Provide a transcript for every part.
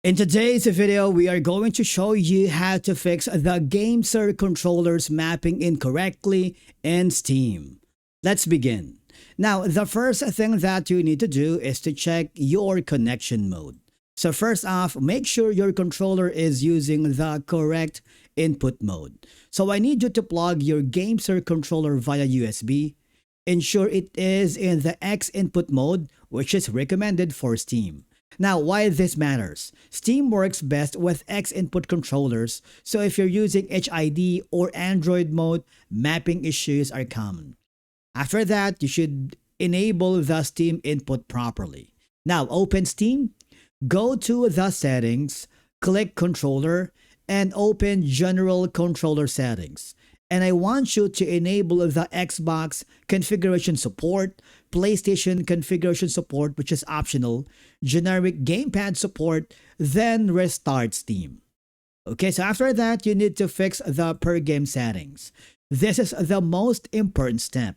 In today's video, we are going to show you how to fix the GameSir controller's mapping incorrectly in Steam. Let's begin. Now, the first thing that you need to do is to check your connection mode. So first off, make sure your controller is using the correct input mode. So I need you to plug your GameSir controller via USB. Ensure it is in the X input mode, which is recommended for Steam. Now, why this matters? Steam works best with X input controllers, so if you're using HID or Android mode, mapping issues are common. After that, you should enable the Steam input properly. Now, open Steam, go to the settings, click controller, and open general controller settings. And I want you to enable the Xbox configuration support, PlayStation configuration support, which is optional, generic gamepad support, then restart Steam. Okay, so after that, you need to fix the per game settings. This is the most important step.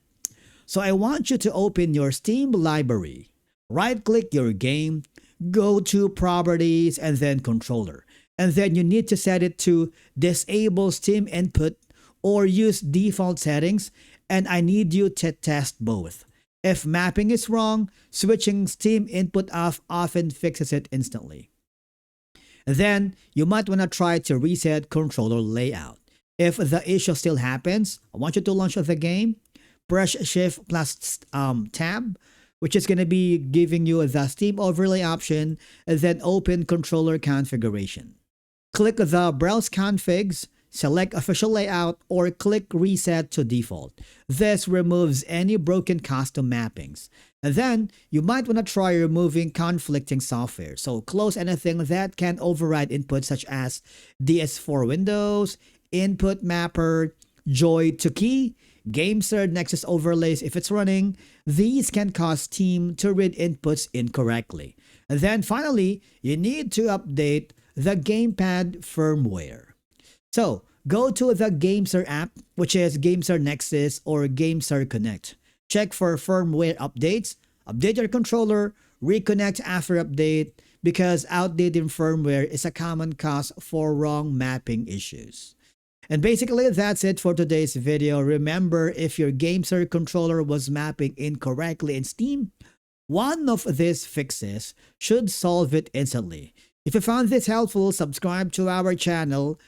So I want you to open your Steam library, right-click your game, go to Properties, and then Controller. And then you need to set it to Disable Steam Input or use default settings, and I need you to test both. If mapping is wrong, switching Steam input off often fixes it instantly. Then, you might want to try to reset controller layout. If the issue still happens, I want you to launch the game, press Shift plus Tab, which is going to be giving you the Steam overlay option, and then open controller configuration. Click the Browse Configs, select official layout, or click reset to default. This removes any broken custom mappings. And then you might want to try removing conflicting software. So close anything that can override inputs such as DS4 Windows, Input Mapper, Joy to Key, GameSir Nexus overlays if it's running. These can cause Steam to read inputs incorrectly. And then finally, you need to update the gamepad firmware. So, go to the GameSir app, which is GameSir Nexus or GameSir Connect. Check for firmware updates, update your controller, reconnect after update, because outdated firmware is a common cause for wrong mapping issues. And basically, that's it for today's video. Remember, if your GameSir controller was mapping incorrectly in Steam, one of these fixes should solve it instantly. If you found this helpful, subscribe to our channel.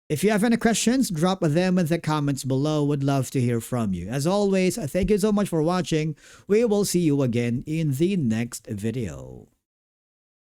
If you have any questions, drop them in the comments below. Would love to hear from you. As always, thank you so much for watching. We will see you again in the next video.